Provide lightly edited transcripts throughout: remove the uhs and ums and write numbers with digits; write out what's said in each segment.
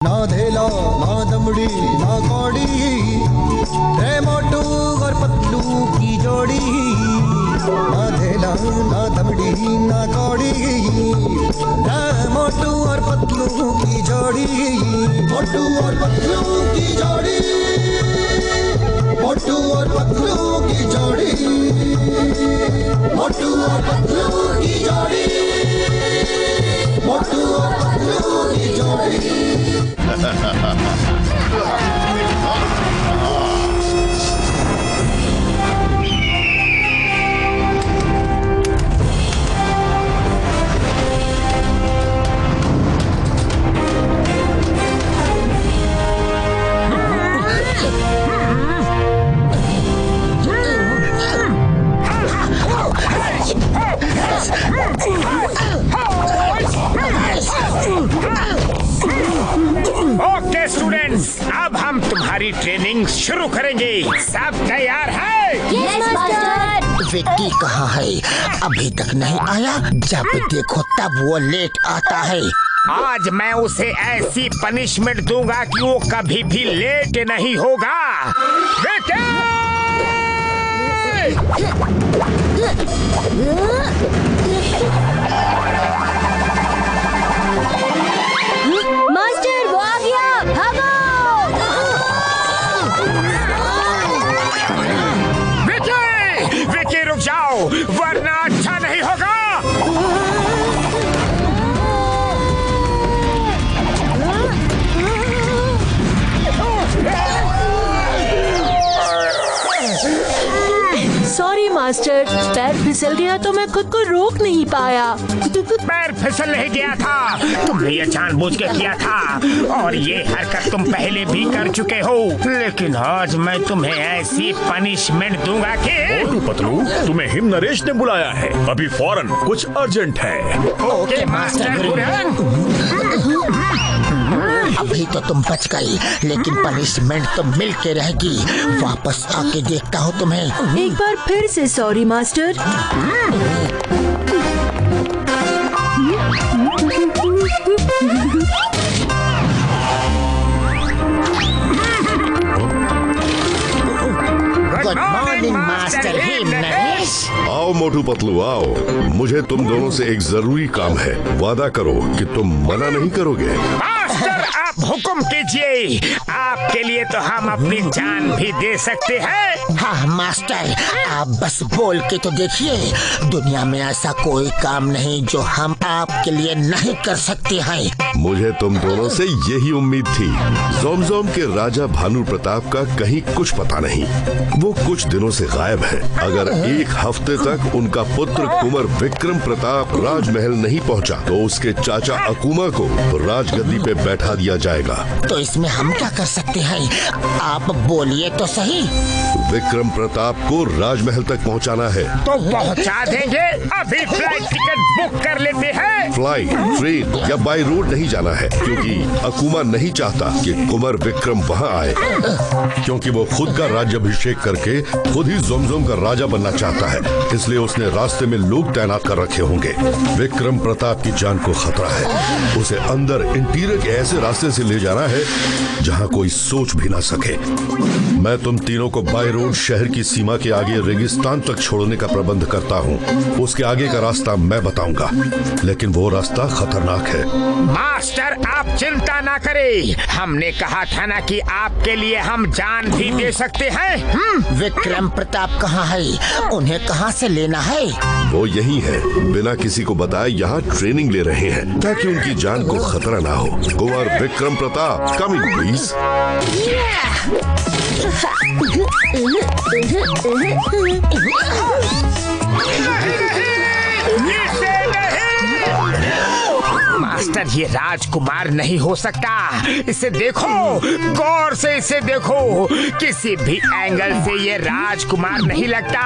ना धेला ना दमड़ी ना कौड़ी, रे मोटू और पतलू की जोड़ी। ना धेला ना दमड़ी ना कौड़ी, रे मोटू और पतलू की जोड़ी। मोटू और पतलू की जोड़ी, मोटू और पतलू की जोड़ी, मोटू और पतलू की जोड़ी, मोटू और पतलू की जोड़ी। ओके स्टूडेंट्स, अब हम तुम्हारी ट्रेनिंग शुरू करेंगे। सब तैयार है? Yes master. विक्की कहाँ है? अभी तक नहीं आया। जब देखो तब वो लेट आता है। आज मैं उसे ऐसी पनिशमेंट दूंगा कि वो कभी भी लेट नहीं होगा। विक्की! मास्टर वो आ गया, भागो! विक्की! विक्की रुक जाओ, वरना अच्छा नहीं होगा। सॉरी मास्टर, पैर फिसल गया तो मैं खुद को रोक नहीं पाया। पैर फिसल नहीं गया था, तुमने ये जानबूझ के किया था और ये हरकत तुम पहले भी कर चुके हो। लेकिन आज मैं तुम्हें ऐसी पनिशमेंट दूंगा कि मोटू पतलू, तुम्हें हिम नरेश ने बुलाया है। अभी फौरन कुछ अर्जेंट है। ओके मास्टर गुरु। अभी तो तुम बच गई, लेकिन पनिशमेंट तो मिल के रहेगी। वापस आके देखता हूँ तुम्हें। एक बार फिर से sorry master. Good morning master him Naresh. आओ मोटू पतलू आओ, मुझे तुम दोनों से एक जरूरी काम है। वादा करो कि तुम मना नहीं करोगे। मास्टर आप हुक्म कीजिए, आपके लिए तो हम अपनी जान भी दे सकते हैं। हाँ मास्टर, आप बस बोल के तो देखिए। दुनिया में ऐसा कोई काम नहीं जो हम आपके लिए नहीं कर सकते हैं। मुझे तुम दोनों से यही उम्मीद थी। जोमजोम के राजा भानु प्रताप का कहीं कुछ पता नहीं। वो कुछ दिनों से गायब है। अगर एक हफ्ते तक उनका पुत्र कुंवर विक्रम प्रताप राजमहल नहीं पहुंचा, तो उसके चाचा अकुमा को राजगद्दी पे बैठा दिया जाएगा। तो इसमें हम क्या कर सकते हैं? आप बोलिए तो सही। विक्रम प्रताप को राजमहल तक पहुंचाना है। तो पहुंचा देंगे। अभी फ्लाइट टिकट बुक कर लेते हैं। फ्लाइट, ट्रेन या बाय रोड नहीं जाना है, क्योंकि अकुमा नहीं चाहता कि कुंवर विक्रम वहाँ आए, क्योंकि वो खुद का राज्याभिषेक करके खुद ही जोमजोम का राजा बनना चाहता है। इसलिए उसने रास्ते में लोग तैनात कर रखे होंगे। विक्रम प्रताप की जान को खतरा है। उसे अंदर इंटीरियर के ऐसे रास्ते से ले जाना है जहाँ कोई सोच भी ना सके। मैं तुम तीनों को बाय रोड शहर की सीमा के आगे रेगिस्तान तक छोड़ने का प्रबंध करता हूँ। उसके आगे का रास्ता मैं बताऊंगा, लेकिन वो रास्ता खतरनाक है। मास्टर आप चिंता ना करें, हमने कहा था ना कि आपके लिए हम जान भी दे सकते हैं। विक्रम प्रताप कहाँ है? उन्हें कहाँ से लेना है? वो यही है, बिना किसी को बताए यहाँ ट्रेनिंग ले रहे हैं, ताकि उनकी जान को खतरा ना हो। Kunwar Vikram Pratap, coming please. Master ये राजकुमार नहीं हो सकता। इसे देखो, गौर से इसे देखो। किसी भी एंगल से ये राजकुमार नहीं लगता।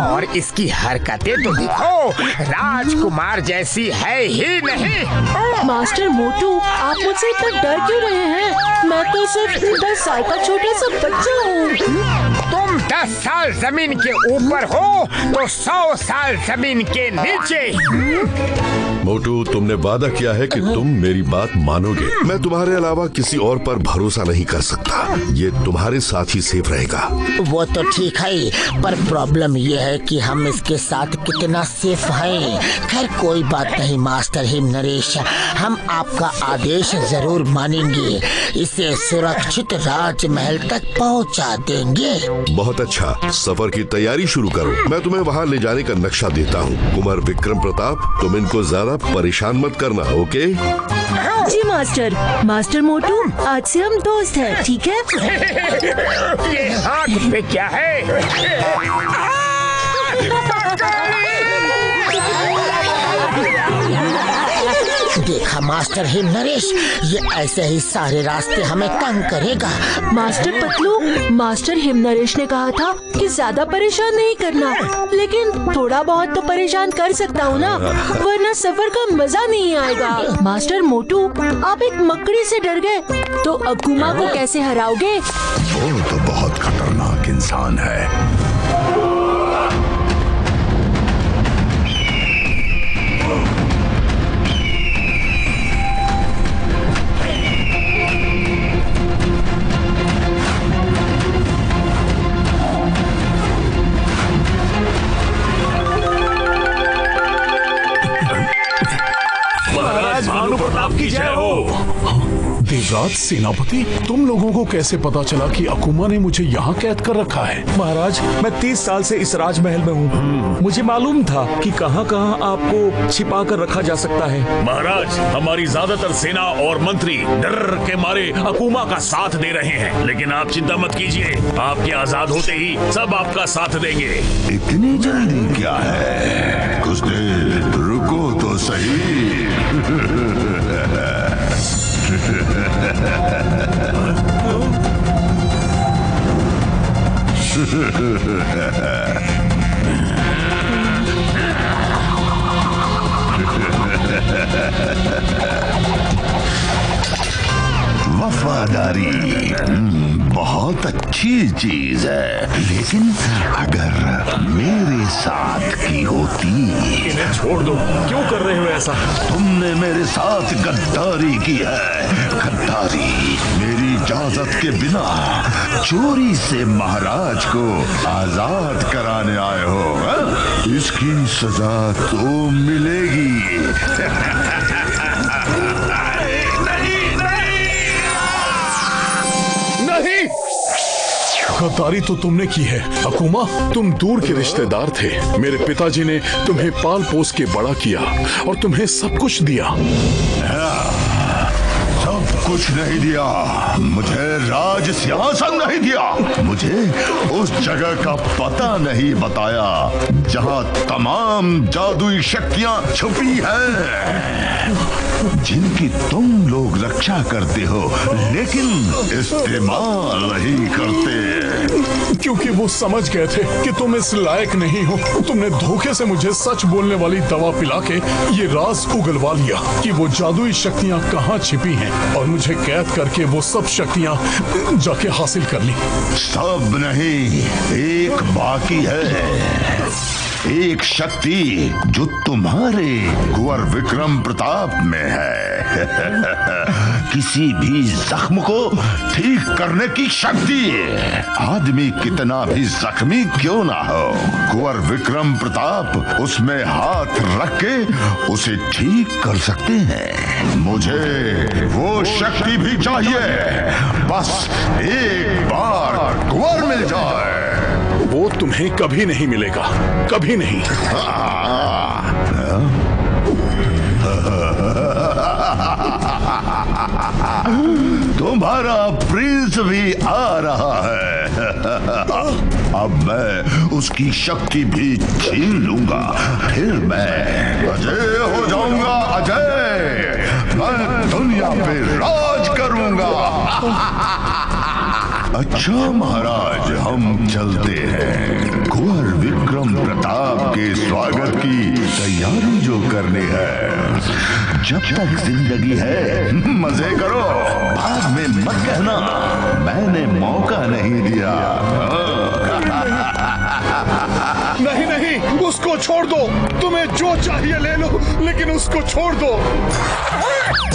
और इसकी हरकतें तो देखो, राजकुमार जैसी है ही नहीं। मास्टर मोटू, आप मुझसे इतना डर क्यों रहे हैं? मैं तो सिर्फ 10 साल का छोटा सा बच्चा हूँ। तुम 10 साल जमीन के ऊपर हो तो 100 साल जमीन के नीचे। मोटू, तुमने वादा किया है कि तुम मेरी बात मानोगे। मैं तुम्हारे अलावा किसी और पर भरोसा नहीं कर सकता। ये तुम्हारे साथ ही सेफ रहेगा। वो तो ठीक है, पर प्रॉब्लम ये है कि हम इसके साथ कितना सेफ हैं। खैर कोई बात नहीं मास्टर हिम नरेश, हम आपका आदेश जरूर मानेंगे। इसे सुरक्षित राजमहल तक पहुंचा देंगे। बहुत अच्छा, सफर की तैयारी शुरू करो। मैं तुम्हें वहाँ ले जाने का नक्शा देता हूँ। कुमार विक्रम प्रताप, तुम इनको ज्यादा परेशान मत करना, ओके? जी मास्टर। मास्टर मोटू, आज से हम दोस्त हैं, ठीक है? ये हाथ पे क्या है? देखा मास्टर हिम नरेश, ये ऐसे ही सारे रास्ते हमें तंग करेगा। Master Patlu, master him Naresh ने कहा था कि ज्यादा परेशान नहीं करना, लेकिन थोड़ा बहुत तो परेशान कर सकता हूँ ना, वरना सफर का मजा नहीं आएगा। मास्टर मोटू, आप एक मकड़ी से डर गए, तो अकुमा को कैसे हराओगे? वो तो बहुत खतरनाक इंसान है। भानु प्रताप की जय हो। देवराज सेनापति, तुम लोगों को कैसे पता चला कि अकुमा ने मुझे यहाँ कैद कर रखा है? महाराज, मैं 30 साल से इस राजमहल में हूँ। मुझे मालूम था कि कहाँ कहाँ आपको छिपा कर रखा जा सकता है। महाराज, हमारी ज्यादातर सेना और मंत्री डर के मारे अकुमा का साथ दे रहे हैं, लेकिन आप चिंता मत कीजिए, आपके आजाद होते ही सब आपका साथ देंगे। इतनी जल्दी क्या है? कुछ देर रुको तो सही। वफादारी बहुत अच्छी चीज है, लेकिन अगर मेरे साथ की होती। इन्हें छोड़ दो, क्यों कर रहे हो ऐसा? तुमने मेरे साथ गद्दारी की है, गद्दारी। मेरी इजाजत के बिना चोरी से महाराज को आजाद कराने आए हो, हा? इसकी सजा तो मिलेगी। गद्दारी तो तुमने की है अकुमा। तुम दूर के रिश्तेदार थे। मेरे पिताजी ने तुम्हें पाल पोस के बड़ा किया और तुम्हें सब कुछ दिया। सब कुछ नहीं दिया, मुझे राज सिंहासन नहीं दिया, मुझे उस जगह का पता नहीं बताया जहां तमाम जादुई शक्तियां छुपी हैं, जिनकी तुम लोग रक्षा करते हो लेकिन इस्तेमाल नहीं करते। क्योंकि वो समझ गए थे कि तुम इस लायक नहीं हो। तुमने धोखे से मुझे सच बोलने वाली दवा पिला के ये राज उगलवा लिया कि वो जादुई शक्तियां कहाँ छिपी हैं, और मुझे कैद करके वो सब शक्तियां जाके हासिल कर ली। सब नहीं, एक बाकी है। एक शक्ति जो तुम्हारे कुंवर विक्रम प्रताप में है। किसी भी जख्म को ठीक करने की शक्ति। आदमी कितना भी जख्मी क्यों ना हो, कुंवर विक्रम प्रताप उसमें हाथ रख के उसे ठीक कर सकते हैं। मुझे वो शक्ति भी चाहिए, बस एक बार कुंवर मिल जाए। वो तुम्हें कभी नहीं मिलेगा, कभी नहीं। तुम्हारा प्रिंस भी आ रहा है। अब मैं उसकी शक्ति भी छीन लूंगा, फिर मैं अजय हो जाऊंगा। अजय, मैं दुनिया पे राज करूंगा। अच्छा महाराज, हम चलते हैं। कुंवर विक्रम प्रताप के स्वागत की तैयारी जो करनी है। जब तक जिंदगी है मजे करो, बाद में मत कहना मैंने मौका नहीं दिया। नहीं नहीं, उसको छोड़ दो। तुम्हें जो चाहिए ले लो, लेकिन उसको छोड़ दो।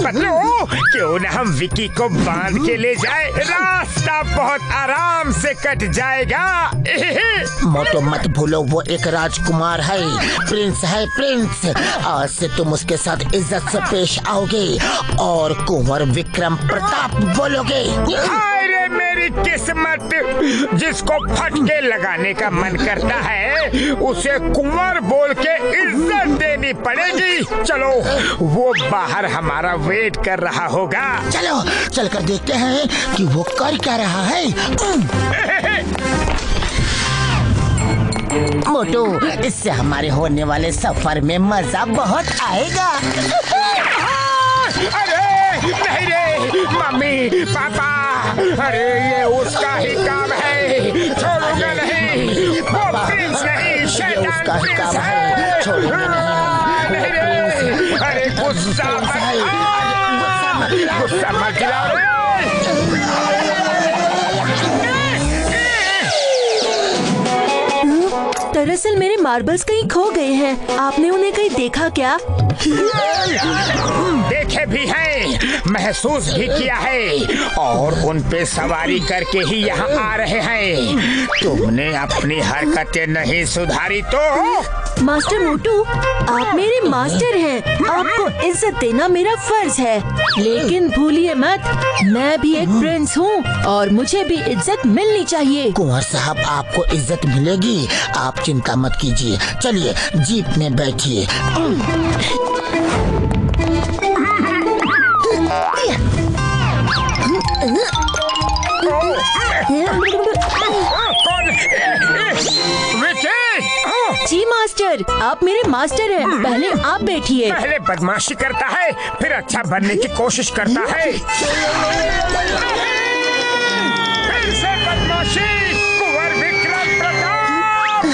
पतलू, क्यों न हम विकी को बांध के ले जाए, रास्ता बहुत आराम से कट जाएगा। मोटो मत भूलो, वो एक राजकुमार है, प्रिंस है, प्रिंस। आज से तुम उसके साथ इज्जत से पेश आओगे और कुंवर विक्रम प्रताप बोलोगे। अरे मेरी किस्मत, जिसको फटके लगाने का मन करता है उसे कुंवर बोल के इज्जत देनी पड़ेगी। चलो, वो बाहर हमारा वेट कर रहा होगा। चलो चलकर देखते हैं कि वो कर क्या रहा है। मोटू, इससे हमारे होने वाले सफर में मजा बहुत आएगा। अरे नहीं रे, मम्मी पापा, अरे ये उसका ही काम है, छोड़ूंगा नहीं। वो प्रिंस नहीं, शैतान उसका ही प्रिंस काम है, छोड़ूंगा नहीं। रे, अरे गुस्सा मत दिलाओ रे। दरअसल मेरे मार्बल्स कहीं खो गए हैं। आपने उन्हें कहीं देखा क्या? देखे भी हैं, महसूस भी किया है और उन पे सवारी करके ही यहाँ आ रहे हैं। तुमने अपनी हरकतें नहीं सुधारी तो। मास्टर मोटू, आप मेरे मास्टर हैं, आपको इज्जत देना मेरा फर्ज है। लेकिन भूलिए मत, मैं भी एक प्रिंस हूँ और मुझे भी इज्जत मिलनी चाहिए। कुंवर साहब, आपको इज्जत मिलेगी, आप चिंता मत कीजिए। चलिए जीप में बैठिए। जी मास्टर, आप मेरे मास्टर हैं, पहले आप बैठिए। पहले बदमाशी करता है, फिर अच्छा बनने की कोशिश करता है। फिर से बदमाशी, कुंवर विक्रम प्रताप।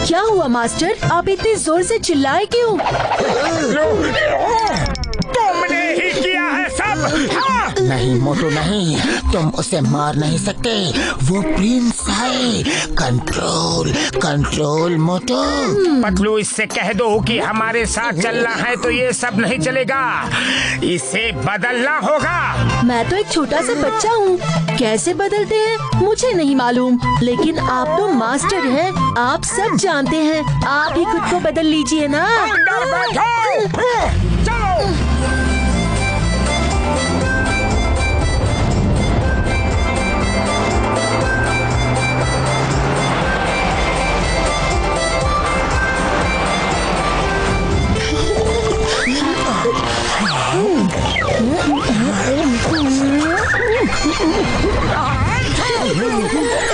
क्या हुआ मास्टर, आप इतनी जोर से चिल्लाए क्यों? तुमने ही किया है सब। हाँ। नहीं मोटू नहीं, तुम उसे मार नहीं सकते, वो प्रिंस है। कंट्रोल कंट्रोल मोटू। पतलू, इससे कह दो कि हमारे साथ चलना है तो ये सब नहीं चलेगा, इसे बदलना होगा। मैं तो एक छोटा सा बच्चा हूँ, कैसे बदलते हैं मुझे नहीं मालूम, लेकिन आप तो मास्टर हैं, आप सब जानते हैं। आप ही खुद को बदल लीजिए ना। अंदर बैठो। चलो।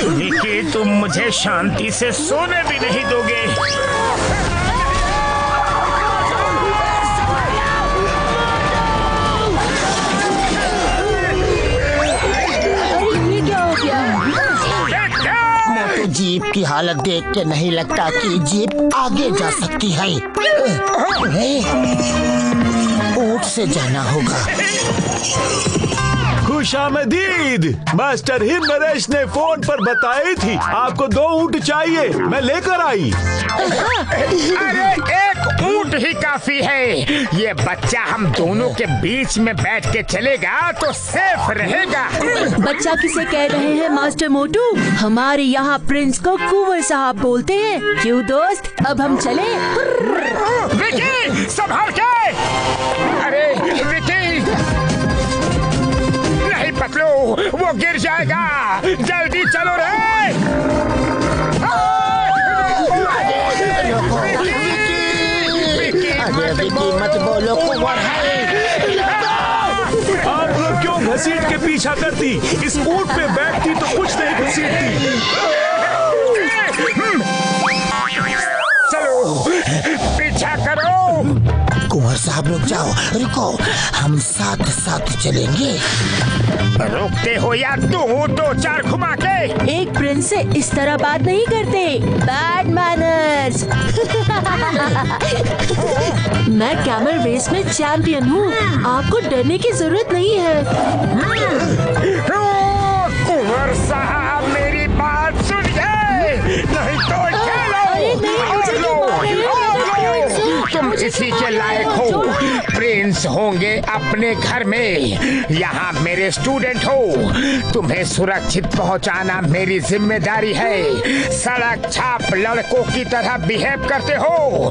विकी, तुम मुझे शांति से सोने भी नहीं दोगे। ये क्या हो गया? मोटू, जीप की हालत देख के नहीं लगता कि जीप आगे जा सकती है। ऊंट से जाना होगा। खुशामदीद। मास्टर हिम नरेश ने फोन पर बताई थी आपको 2 ऊंट चाहिए, मैं लेकर आई। अरे एक ऊंट ही काफी है, ये बच्चा हम दोनों के बीच में बैठ के चलेगा तो सेफ रहेगा। बच्चा किसे कह रहे हैं मास्टर मोटू? हमारे यहाँ प्रिंस को कुंवर साहब बोलते हैं। क्यों दोस्त, अब हम चले? विकी, संभाल के। अरे विकी, नहीं पतलू, वो गिर जाएगा, जल्दी चलो रे। विकी मत बोलो, कुंवर है। आप लोग क्यों घसीट के पीछा करती? इस ऊंट पे बैठती तो कुछ नहीं घसीटती। चलो पीछा करो। कुंवर साहब रुक जाओ, रुको, हम साथ साथ चलेंगे। रोकते हो या 2-4 घुमा के? एक प्रिंस से इस तरह बात नहीं करते, बैड मैनर्स। मैं कैमल रेस में चैंपियन हूँ, आपको डरने की जरूरत नहीं है। कुंवर और साहब मेरी बात सुनिए, नहीं तो तुम इसी के लायक हो। प्रिंस होंगे अपने घर में, यहाँ मेरे स्टूडेंट हो। तुम्हें सुरक्षित पहुँचाना मेरी जिम्मेदारी है। सड़क छाप लड़कों की तरह बिहेव करते हो।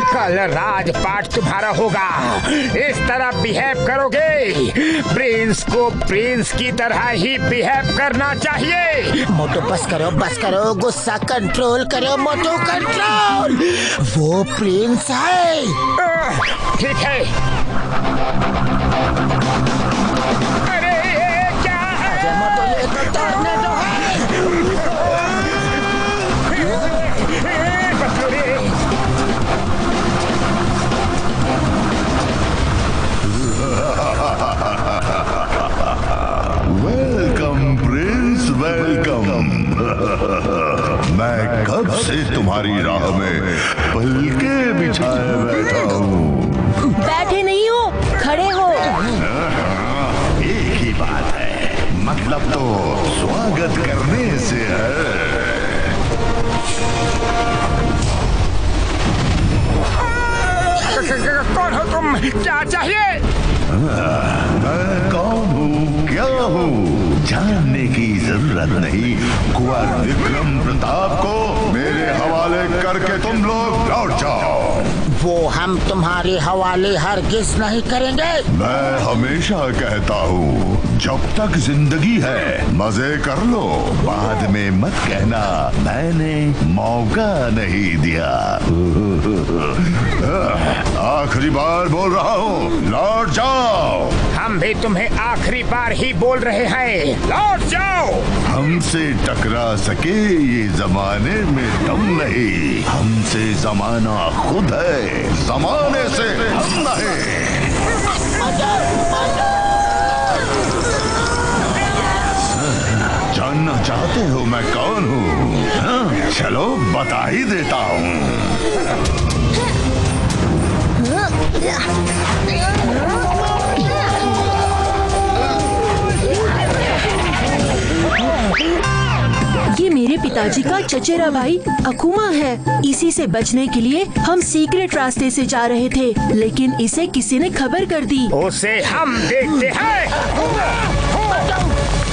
कल राजपाट तुम्हारा होगा। इस तरह बिहेव करोगे, प्रिंस को प्रिंस की तरह ही बिहेव करना चाहिए। मोटू बस करो, गुस्सा कंट्रोल करो मोटू, कंट्रोल। वो प्रिंस है। ठीक है। अरे ये क्या है? मोटू ये तो टॉर्नेडो है। Welcome Prince, welcome. मैं कब से तुम्हारी राह में पलके बिछाए बैठा हूँ। बैठे नहीं हो, खड़े हो। एक ही बात है, मतलब तो स्वागत करने से है। कौन हो तुम? क्या चाहिए? मैं कौन हूँ, क्या हूँ, जानने की जरूरत नहीं। कुंवर विक्रम प्रताप को मेरे हवाले करके तुम लोग लौट जाओ। वो हम तुम्हारे हवाले हरगिज नहीं करेंगे। मैं हमेशा कहता हूँ, जब तक जिंदगी है मजे कर लो, बाद में मत कहना मैंने मौका नहीं दिया। आखिरी बार बोल रहा हूँ, लौट जाओ। हम भी तुम्हें आखिरी बार ही बोल रहे हैं, लौट जाओ। हमसे टकरा सके ये जमाने में दम नहीं, हमसे जमाना खुद है, जमाने से हम नहीं। जानना चाहते हो मैं कौन हूँ? हाँ? चलो बता ही देता हूँ। ये मेरे पिताजी का चचेरा भाई अकुमा है। इसी से बचने के लिए हम सीक्रेट रास्ते से जा रहे थे, लेकिन इसे किसी ने खबर कर दी। उसे हम देखते हैं।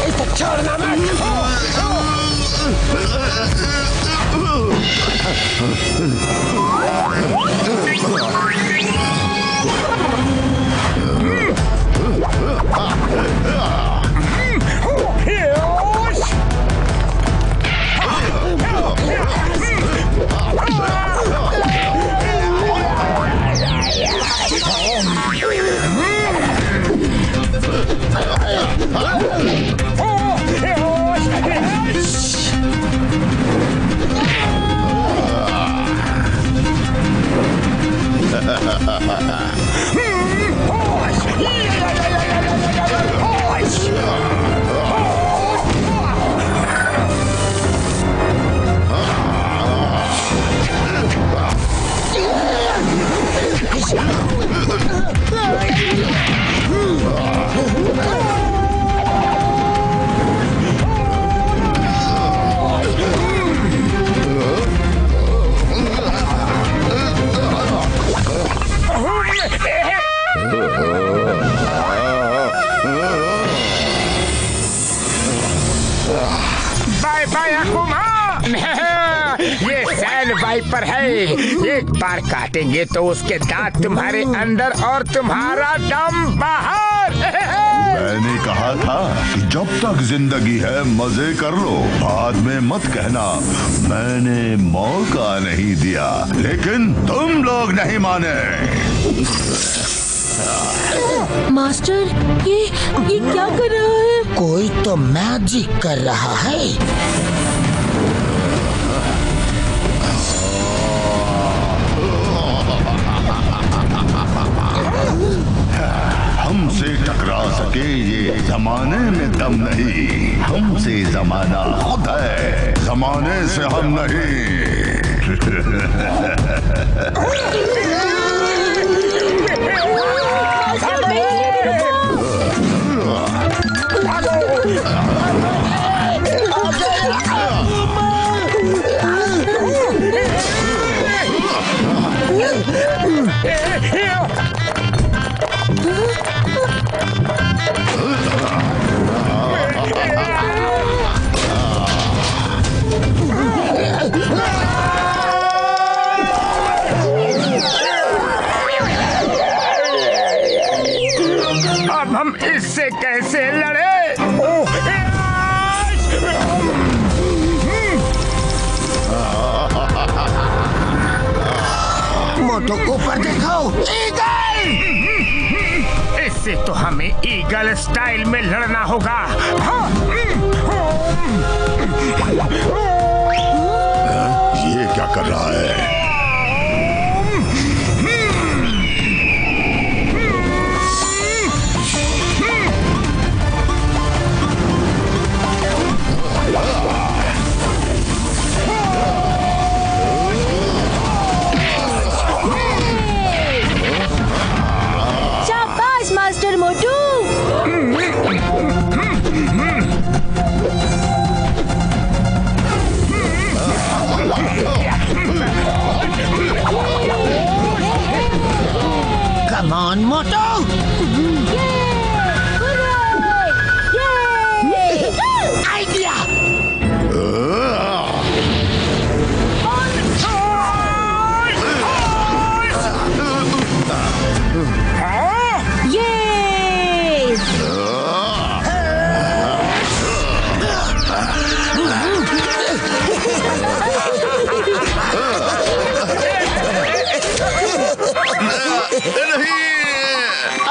इसे छोड़ना मत। Bye bye अकुमा। ये सैंड वाइपर है, एक बार काटेंगे तो उसके दांत तुम्हारे अंदर और तुम्हारा दम बाहर। मैंने कहा था कि जब तक जिंदगी है मजे कर लो, बाद में मत कहना मैंने मौका नहीं दिया, लेकिन तुम लोग नहीं माने। मास्टर, ये क्या कर रहा है? कोई तो मैजिक कर रहा है। हमसे टकरा सके ये जमाने में दम नहीं, हमसे जमाना खुद है, जमाने से हम नहीं। अब हम इससे कैसे लड़े? मोटू ऊपर देखो, ईगल! इससे तो हमें ईगल स्टाइल में लड़ना होगा। ये क्या कर रहा है? शाबाश master Motu. Come on Motu! Idea!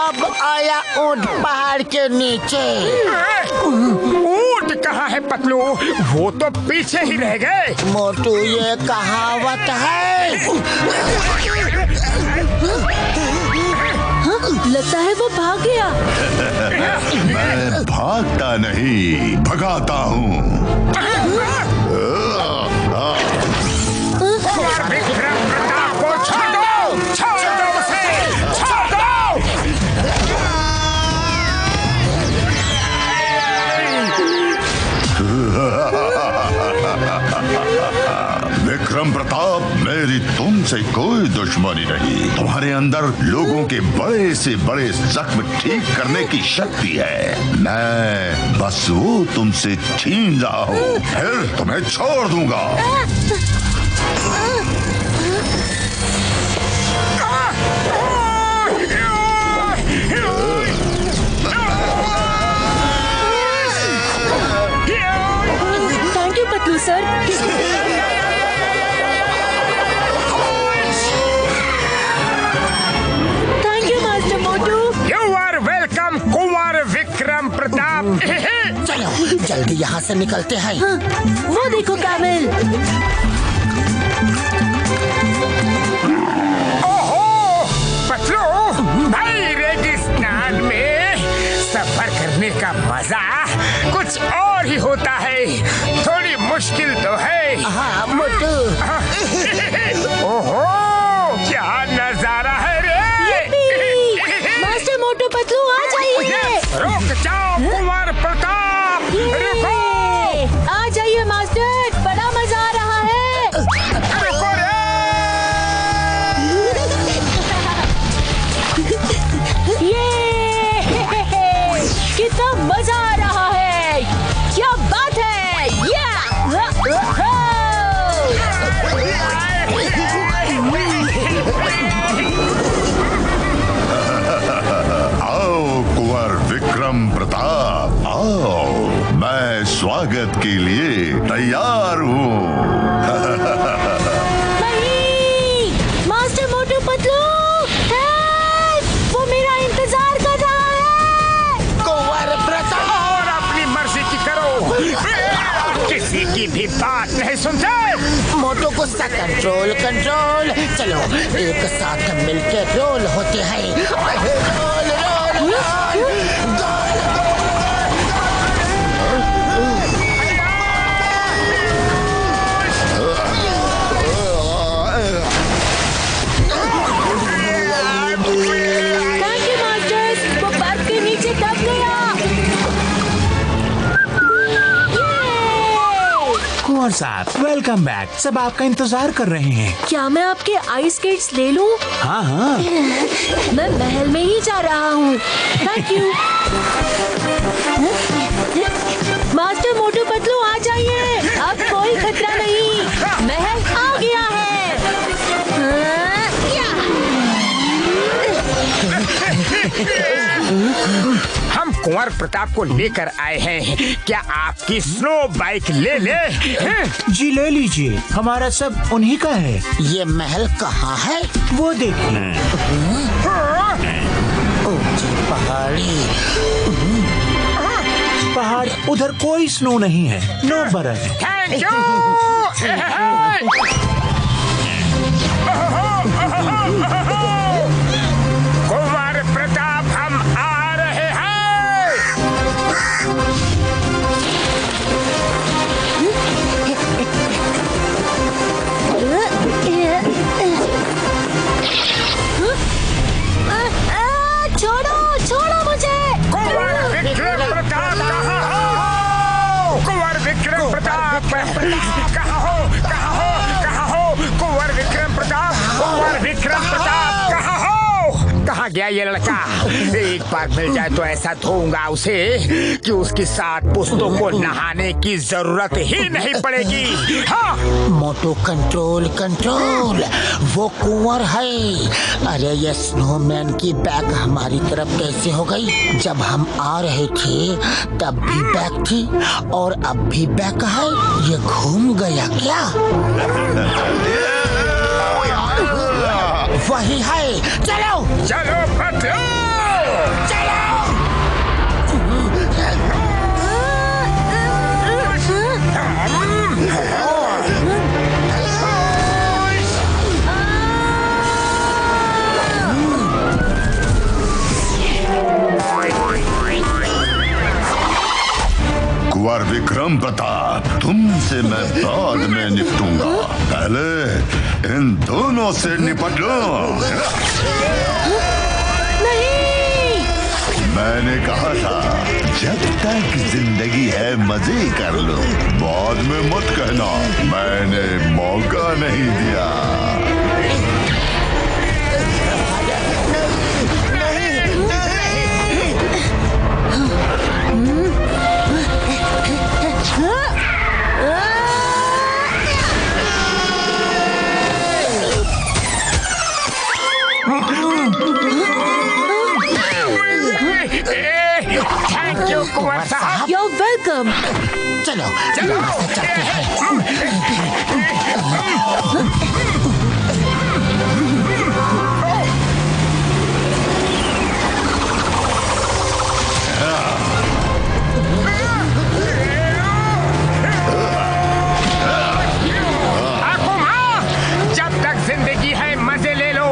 अब आया ऊंट पहाड़ के नीचे। ऊंट कहाँ है पतलू? वो तो पीछे ही रह गए। मोटू, ये कहावत है। लगता है वो भाग गया। मैं भागता नहीं, भगाता हूँ। विक्रम प्रताप को छोड़ दो, छोड़ दो उसे, छोड़ दो। विक्रम प्रताप, मेरी तुमसे कोई दुश्मनी नहीं। तुम्हारे अंदर लोगों के बड़े से बड़े जख्म ठीक करने की शक्ति है। मैं बस वो तुमसे छीन रहा हूँ, फिर तुम्हें छोड़ दूंगा। Thank you Patlu sir. Thank you master Motu. You are welcome Kunwar Vikram Pratap. चलो जल्दी यहाँ से निकलते हैं। वो देखो कैमल। ओहो पतलू भाई, रेगिस्तान में सफर करने का मजा कुछ और ही होता है। थोड़ी मुश्किल तो है। हाँ मोटू। ओहो क्या नजारा है रे। मास्टर मोटू पतलू आ जाइए। रुक जाओ कुंवर प्रताप, रुको। आ जाइए मास्टर, बड़ा मजा आ रहा है। रुको रे। ये कितना मजा आ रहा है, क्या बात है। आओ कुंवर विक्रम प्रताप, आओ। मैं स्वागत के लिए तैयार हूँ। नहीं, मास्टर मोटू पतलू, वो मेरा इंतजार कर रहा है। कुंवर प्रताप! और अपनी मर्जी की करो, किसी की भी बात नहीं सुनते। मोटू गुस्सा कंट्रोल कंट्रोल। चलो एक साथ मिलकर रोल होते हैं। Roll roll roll. Thank you masters, वो बर्फ के नीचे दब गया। कुंवर साहब, वेलकम बैक। सब आपका इंतजार कर रहे हैं। क्या मैं आपके आइस स्केट्स ले लूं? हाँ हाँ। मैं महल में ही जा रहा हूँ। Thank you. Master Motu Patlu आ जाइए, अब कोई खतरा नहीं, महल आ गया है। हम कुंवर प्रताप को लेकर आए हैं, क्या आपकी स्नो बाइक ले ले? जी ले लीजिए, हमारा सब उन्हीं का है। ये महल कहाँ है? वो देखिए। ऊंची पहाड़ी। पहाड़ उधर कोई स्नो नहीं है, नो बर्फ। Thank you. कुंवर प्रताप हम आ रहे हैं। छोड़ो छोड़ो मुझे। कुंवर विक्रम प्रताप कहाँ हो? कुंवर विक्रम प्रताप कहाँ हो? कहाँ हो? कहाँ हो? कुंवर विक्रम प्रताप, कुंवर विक्रम प्रताप कहाँ हो? कहाँ गया ये लड़का? एक बार मिल जाए तो ऐसा धोऊंगा उसे कि उसकी 7 पुश्तों को नहाने की जरूरत ही नहीं पड़ेगी। हाँ। मोटू कंट्रोल कंट्रोल, वो कुंवर है। अरे ये स्नोमैन की बैग हमारी तरफ कैसे हो गई? जब हम आ रहे थे तब भी बैग थी और अब भी बैग है। ये घूम गया क्या? वही है, चलो चलो पतलू, चलो। कुंवर विक्रम प्रताप, तुमसे मैं बाद में निपटूंगा, पहले इन दोनों से निपट लो। नहीं। मैंने कहा था जब तक जिंदगी है मजे कर लो, बाद में मत कहना मैंने मौका नहीं दिया। थैंक यू कुंवर साहब। You're welcome। चलो चलो चलते हैं। जब तक जिंदगी है मजे ले लो,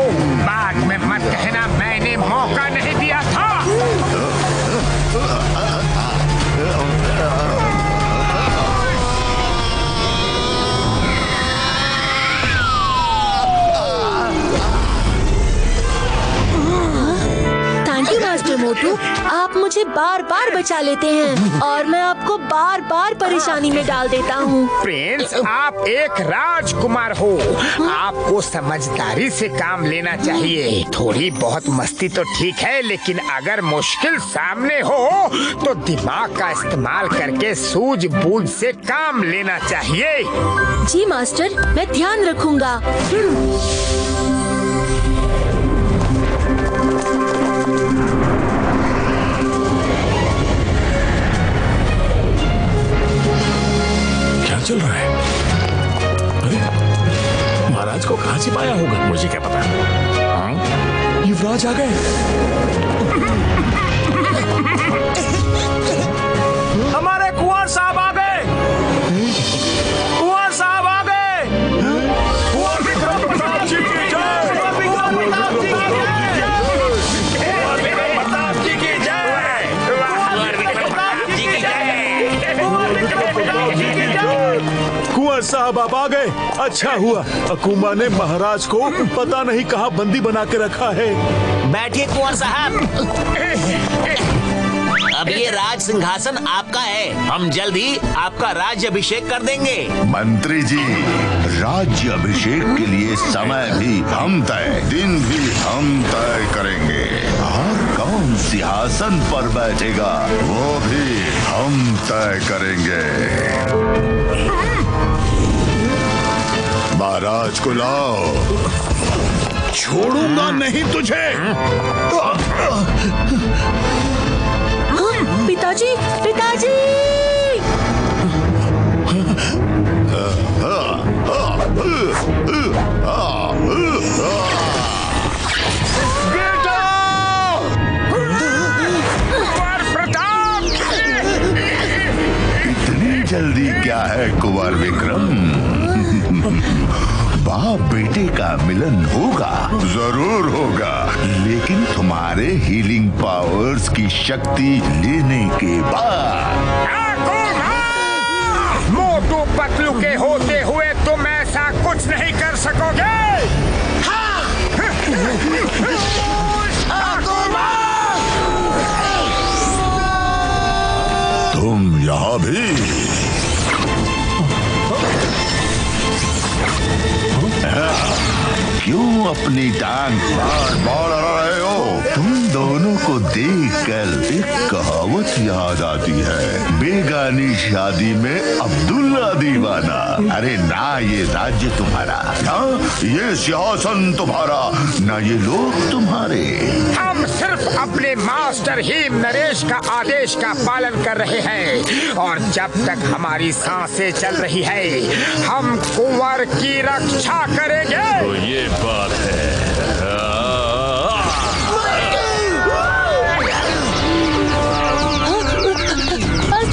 बाद में मत कहना मैंने मौका नहीं दिया था। थैंक यू मास्टर मोटू, आप मुझे बार बार बचा लेते हैं और मैं आपको बार बार परेशानी में डाल देता हूँ। प्रिंस, आप एक राजकुमार हो, आपको समझदारी से काम लेना चाहिए। थोड़ी बहुत मस्ती तो ठीक है, लेकिन अगर मुश्किल सामने हो तो दिमाग का इस्तेमाल करके सूझबूझ से काम लेना चाहिए। जी मास्टर, मैं ध्यान रखूंगा। क्या चल रहा है? अरे महाराज को कहाँ छिपाया होगा, मुझे क्या पता। हाँ? युवराज आ गए। हमारे कुंवर साहब आ गए। कुंवर साहब आ गए। कुंवर विक्रम प्रताप जी की जय। कुंवर विक्रम प्रताप जी की जय। कुंवर विक्रम प्रताप जी की जय। कुंवर विक्रम प्रताप जी की जय। कुंवर साहब आप आ गए, अच्छा हुआ। अकूमा ने महाराज को पता नहीं कहाँ बंदी बना के रखा है। बैठिए कुंवर साहब। अब ये राज सिंहासन आपका है। हम जल्द ही आपका राज्य अभिषेक कर देंगे। मंत्री जी, राज्य अभिषेक के लिए समय भी हम तय, दिन भी हम तय करेंगे और कौन सिंहासन पर बैठेगा वो भी हम तय करेंगे। महाराज को लाओ। छोड़ूंगा नहीं तुझे। पिताजी, पिताजी! बेटा! कुंवर प्रताप! इतनी जल्दी क्या है कुंवर विक्रम? बाप बेटे का मिलन होगा, जरूर होगा, लेकिन तुम्हारे हीलिंग पावर्स की शक्ति लेने के बाद। मोटू पतलू के होते हुए तुम ऐसा कुछ नहीं कर सकोगे। तुम यहाँ भी? क्यों अपनी टांग बार रहे हो? तुम दोनों को देखकर एक कहावत याद आती है, बेगानी शादी में अब्दुल्ला दीवाना। अरे ना ये राज्य तुम्हारा, ना ये सिंहासन तुम्हारा, ना ये लोग तुम्हारे। हम सिर्फ अपने मास्टर हेम नरेश का आदेश का पालन कर रहे हैं और जब तक हमारी सांसें चल रही है हम कुंवर की रक्षा करेंगे। तो ये बात है।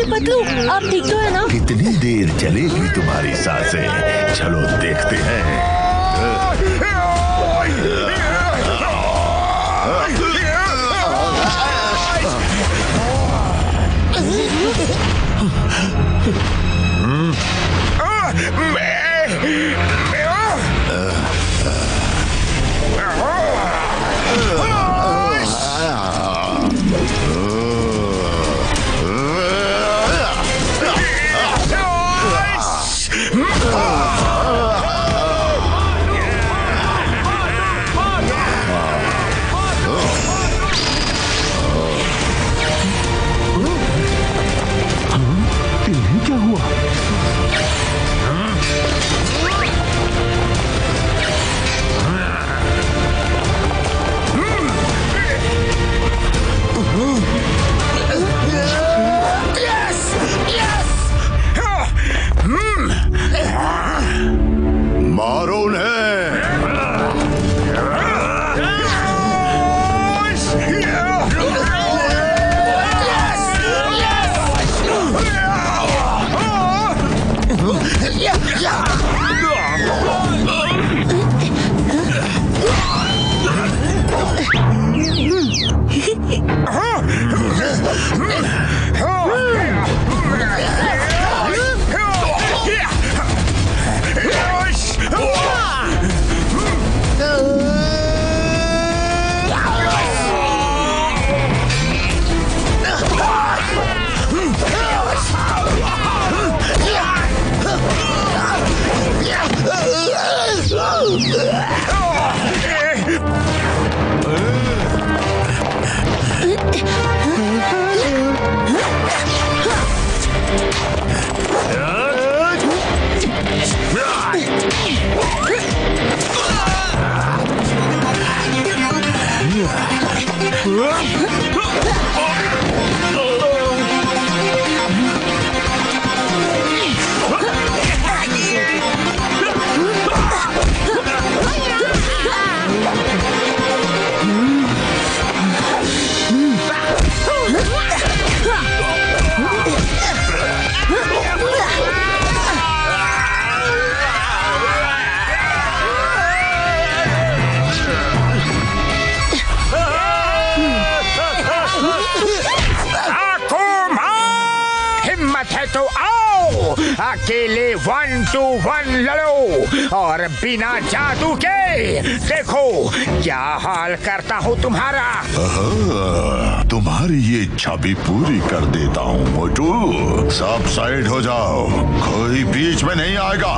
पतलू, आप ठीक तो है ना? कितनी देर चलेगी तुम्हारी सांसें? चलो देखते हैं। क्या हुआ? मारो उन्हें। हिम्मत है तो आओ, अकेले 1 to 1 लड़ो और बिना जादू के देखो क्या हाल करता हूँ तुम्हारा। तुम्हारी ये इच्छा भी पूरी कर देता हूँ मोटू। सब साइड हो जाओ, कोई बीच में नहीं आएगा।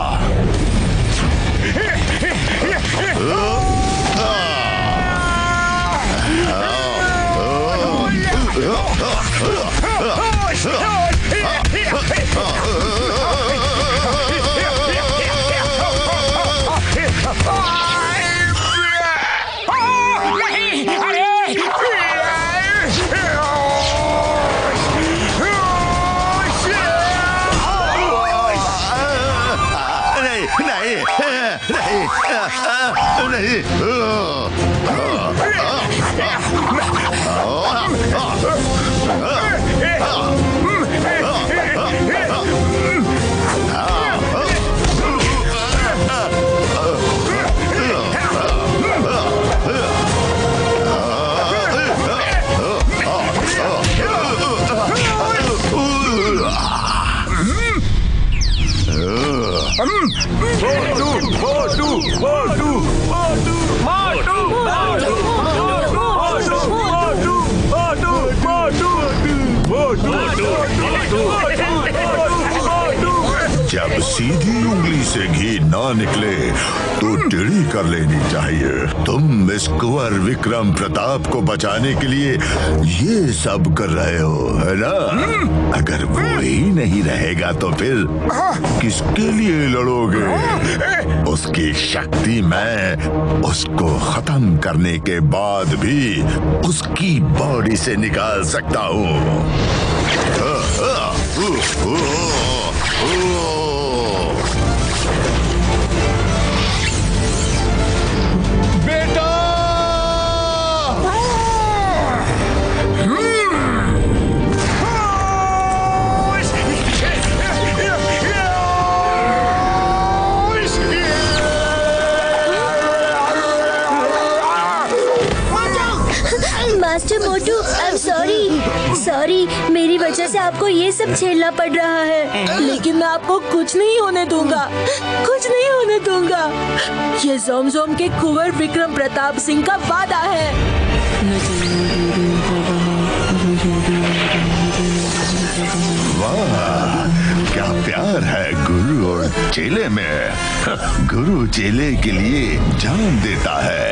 जब सीधी उंगली से घी ना निकले तो टेढ़ी कर लेनी चाहिए। तुम इस कुंवर विक्रम प्रताप को बचाने के लिए ये सब कर रहे हो, है ना? अगर वो ही नहीं रहेगा तो फिर किसके लिए लड़ोगे? उसकी शक्ति मैं उसको खत्म करने के बाद भी उसकी बॉडी से निकाल सकता हूँ। बेटा! Master Motu, I am sorry, मेरी वजह से आपको ये सब झेलना पड़ रहा है। लेकिन मैं आपको कुछ नहीं होने दूंगा, कुछ नहीं होने दूंगा। ये जोमजोम के कुंवर विक्रम प्रताप सिंह का वादा है। वाह, क्या प्यार है गुरु और चेले में। गुरु चेले के लिए जान देता है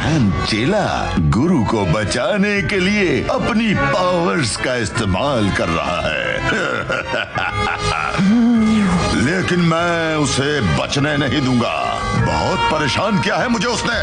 एंड चेला गुरु को बचाने के लिए अपनी पावर्स का इस्तेमाल कर रहा है। लेकिन मैं उसे बचने नहीं दूंगा। बहुत परेशान किया है मुझे उसने।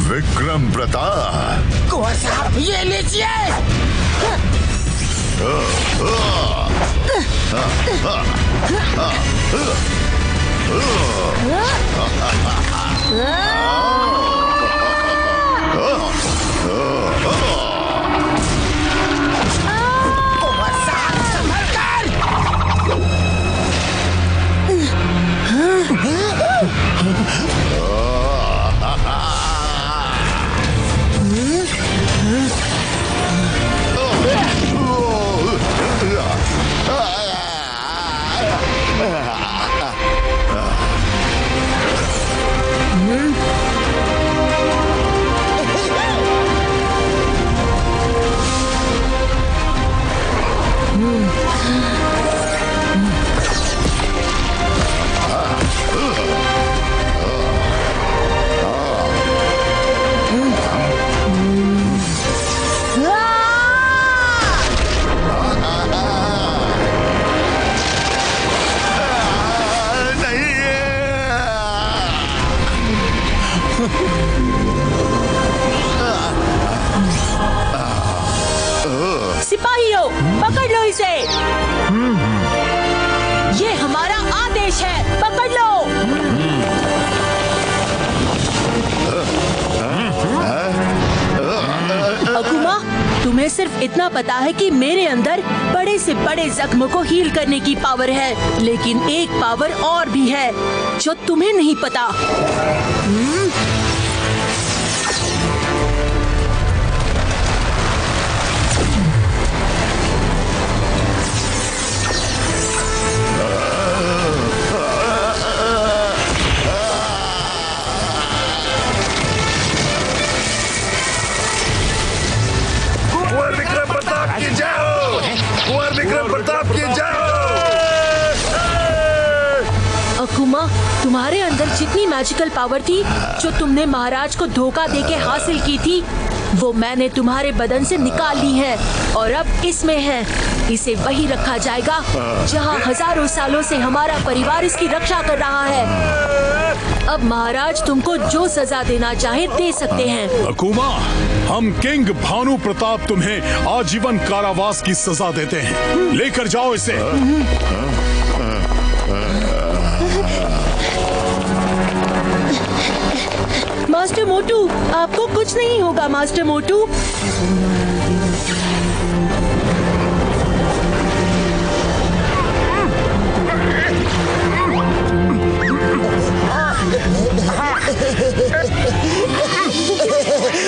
विक्रम प्रताप, कुंवर साहब ये लीजिए। कुंवर साहब संभल कर। सिपाहियों, पकड़ लो इसे। ये हमारा आदेश है, पकड़ लो। तुम्हें सिर्फ इतना पता है कि मेरे अंदर बड़े से बड़े जख्म को हील करने की पावर है, लेकिन एक पावर और भी है जो तुम्हें नहीं पता। कुंवर विक्रम प्रताप की जय हो! कुंवर विक्रम प्रताप की जय हो! अकुमा, तुम्हारे अंदर जितनी मैजिकल पावर थी जो तुमने महाराज को धोखा देके हासिल की थी, वो मैंने तुम्हारे बदन से निकाल ली है और अब इसमें है। इसे वही रखा जाएगा जहाँ हजारों सालों से हमारा परिवार इसकी रक्षा कर रहा है। अब महाराज तुमको जो सजा देना चाहे दे सकते हैं। अकुमा, हम किंग भानु प्रताप तुम्हें आजीवन कारावास की सजा देते हैं। लेकर जाओ इसे। मास्टर मोटू, आपको कुछ नहीं होगा मास्टर मोटू।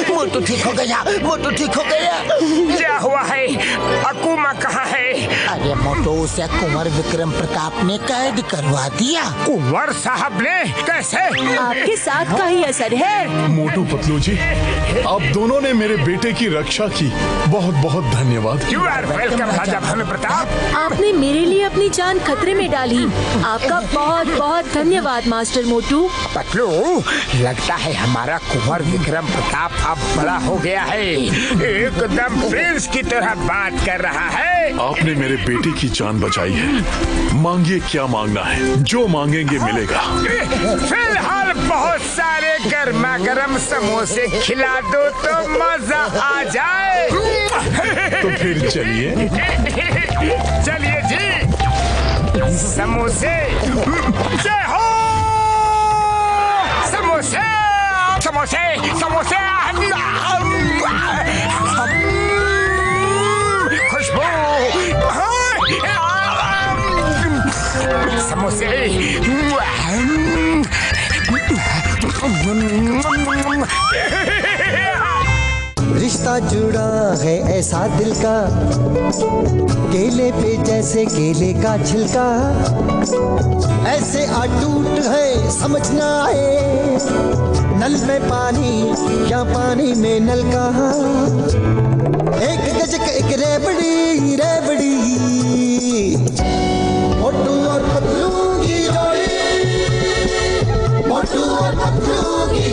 मोटू ठीक हो गया, मोटू ठीक हो गया। क्या हुआ है? अकुमा कहाँ है? अरे मोटू, उसे कुंवर विक्रम प्रताप ने कैद करवा दिया। कुंवर साहब ने? कैसे? आपके साथ का ही असर है। मोटू पतलू जी, आप दोनों ने मेरे बेटे की रक्षा की। बहुत बहुत धन्यवाद। यू आर वेलकम राजा भानु प्रताप। आपने मेरे लिए अपनी जान खतरे में डाली। आपका बहुत बहुत धन्यवाद मास्टर मोटू। पतलू, लगता है हमारा कुंवर विक्रम प्रताप अब बड़ा हो गया है, एकदम प्रिंस की तरह बात कर रहा है। आपने मेरे बेटे की जान बचाई है। मांगिए क्या मांगना है, जो मांगेंगे मिलेगा। फिलहाल बहुत सारे गर्मा गर्म समोसे खिला दो तो मजा आ जाए। तो फिर चलिए। चलिए जी, समोसे जय हो! समोसे समोसे समोसे, खुशबू, समोसे। रिश्ता जुड़ा है ऐसा दिल का, केले पे जैसे केले का छिलका, ऐसे अटूट है समझ ना आए, नल में पानी या पानी में नल का। एक गजक एक रेबड़ी रेबड़ी, मोटू और पतलू की जोड़ी, मोटू और पतलू की